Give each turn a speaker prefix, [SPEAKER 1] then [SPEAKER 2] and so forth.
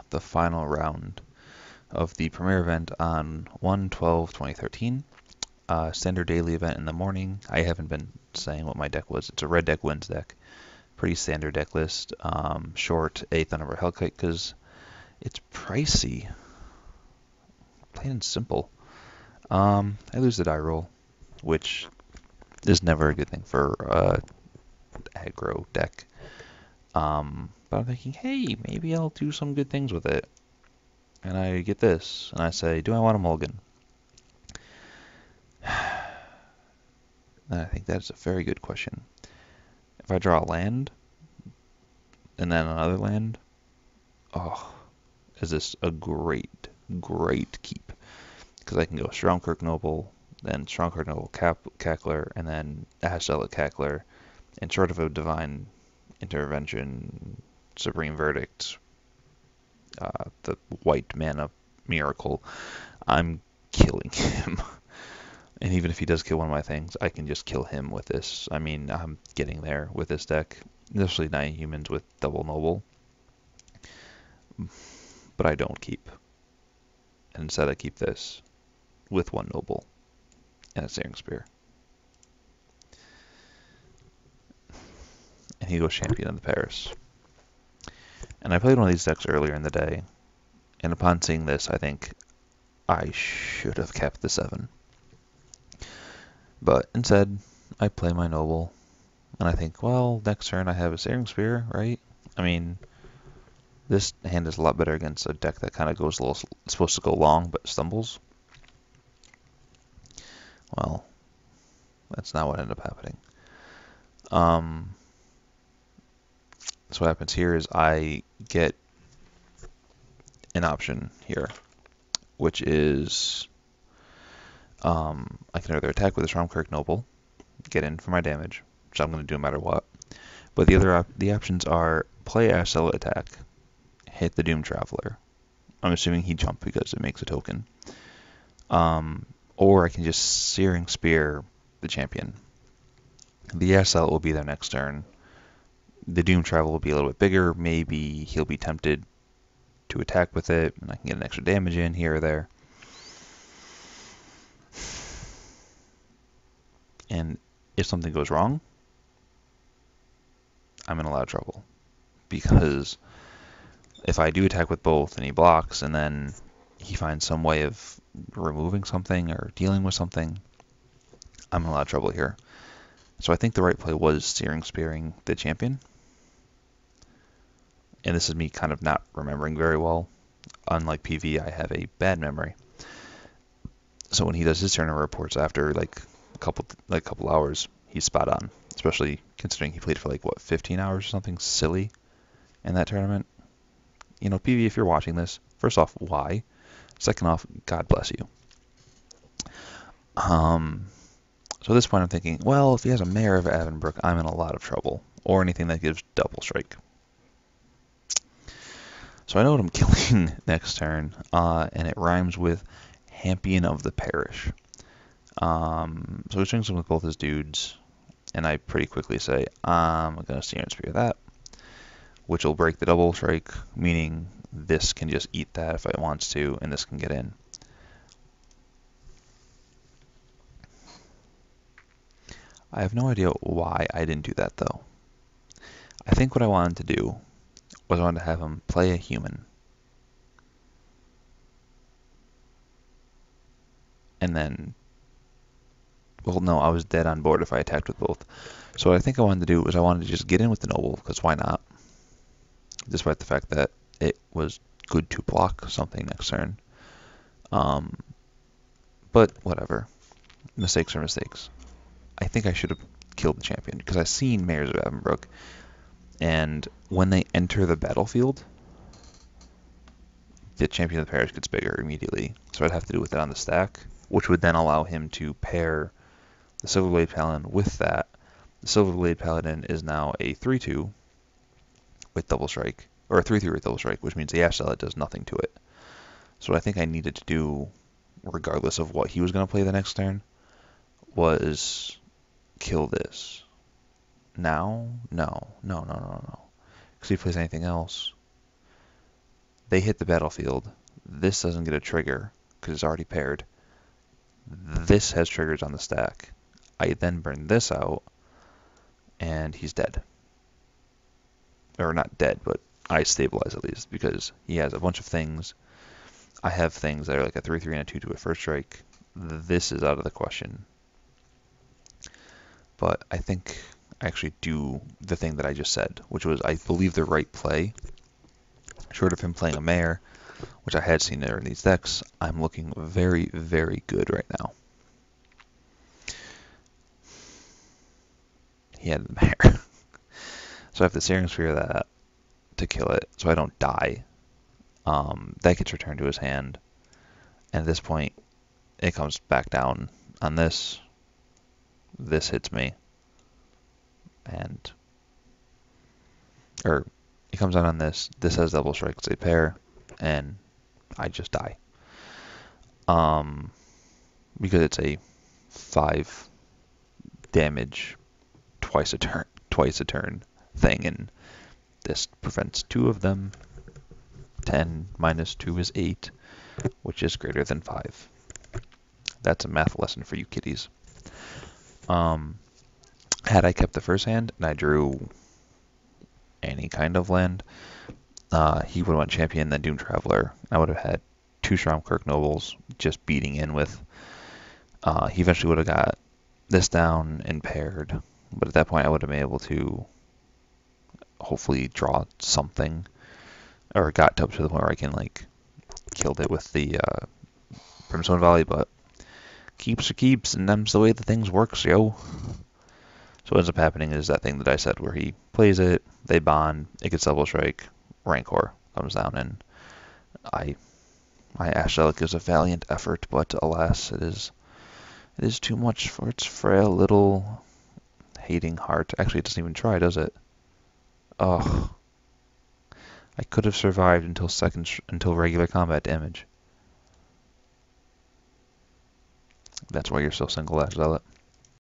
[SPEAKER 1] the final round of the premier event on 1/12/2013. Standard daily event in the morning. I haven't been saying what my deck was. It's a red deck wins deck. Pretty standard deck list. Short a Thunderbird Hellkite because it's pricey. Plain and simple. I lose the die roll, which is never a good thing for aggro deck. But I'm thinking, hey, maybe I'll do some good things with it. And I get this, and I say, do I want a mulligan? And I think that's a very good question. If I draw a land, and then another land, oh, is this a great, great keep? Because I can go Stromkirk Noble, then Stromkirk Noble Cackler, and then Ash Zealot Cackler, and short of a Divine Intervention, Supreme Verdict, the white mana miracle, I'm killing him. And even if he does kill one of my things, I can just kill him with this. I mean, I'm getting there with this deck, especially 9 humans with double noble. But I don't keep. And instead I keep this with 1 noble and a Searing Spear. And he goes Champion of the Paris. And I played one of these decks earlier in the day, and upon seeing this, I think I should have kept the 7. But instead, I play my Noble, and I think, well, next turn I have a Searing Spear, right? I mean, this hand is a lot better against a deck that kind of goes a little, supposed to go long, but stumbles. Well, that's not what ended up happening. So what happens here is I get an option here, which is I can either attack with a Stromkirk Noble, get in for my damage, which I'm going to do no matter what. But the options are play Ash Zealot attack, hit the Doom Traveler. I'm assuming he jumped because it makes a token. Or I can just Searing Spear the champion. The Ash Zealot will be there next turn. The Doom Travel will be a little bit bigger. Maybe he'll be tempted to attack with it, and I can get an extra damage in here or there. And if something goes wrong, I'm in a lot of trouble. Because if I do attack with both and he blocks, and then he finds some way of removing something or dealing with something, I'm in a lot of trouble here. So I think the right play was Searing Spearing the champion. And this is me kind of not remembering very well. Unlike PV, I have a bad memory. So when he does his tournament reports after like a couple hours, he's spot on. Especially considering he played for 15 hours or something silly in that tournament. You know, PV, if you're watching this, first off, why? Second off, God bless you. So at this point I'm thinking, well, if he has a Mayor of Avonbrook, I'm in a lot of trouble. Or anything that gives double strike. So I know what I'm killing next turn, and it rhymes with Champion of the Parish. So he swings him with both his dudes, and I pretty quickly say, I'm going to Searing Spear that, which will break the double strike, meaning this can just eat that if it wants to, and this can get in. I have no idea why I didn't do that, though. I think what I wanted to do was I wanted to have him play a human. And then, well, no, I was dead on board if I attacked with both. So what I think I wanted to do was I wanted to just get in with the Noble, because why not? Despite the fact that it was good to block something next turn. But whatever. Mistakes are mistakes. I think I should have killed the champion, because I've seen Mayors of Avonbrook, and when they enter the battlefield, the Champion of the Parish gets bigger immediately. So I'd have to do with it on the stack, which would then allow him to pair the Silverblade Paladin with that. The Silverblade Paladin is now a 3/2 with double strike, or a 3/3 with double strike, which means the Ash Zealot does nothing to it. So what I think I needed to do, regardless of what he was going to play the next turn, was kill this. Now? No. Because if he plays anything else, They hit the battlefield. This doesn't get a trigger because it's already paired. This has triggers on the stack. I then burn this out, and he's dead. Or not dead, but I stabilize at least because he has a bunch of things. I have things that are like a 3/3 and a 2/2 at first strike. This is out of the question. But I think I actually do the thing that I just said, which was I believe the right play. Short of him playing a mare, which I had seen there in these decks, I'm looking very, very good right now. He had the mare. So I have the Searing Sphere that to kill it, so I don't die. That gets returned to his hand. And at this point, it comes back down on this. This hits me. Or it comes down on this. This has double strike, it's a pair, and I just die. Because it's a 5 damage twice a turn thing, and this prevents 2 of them. 10 minus 2 is 8, which is greater than 5. That's a math lesson for you kiddies. Had I kept the first hand and I drew any kind of land, he would have went Champion, then Doom Traveler. I would have had 2 Shroom Kirk Nobles just beating in with. He eventually would have got this down and paired, but at that point I would have been able to hopefully draw something, or got up to the point where I can like killed it with the Brimstone Volley, but keeps are keeps, and them's the way the things works, yo. So what ends up happening is that thing that I said where he plays it, they bond, it gets double strike, Rancor comes down, and my Ashelic is a valiant effort, but alas, it is too much for its frail little hating heart. Actually, it doesn't even try, does it? Ugh. I could have survived until regular combat damage. That's why you're so single, Zealot.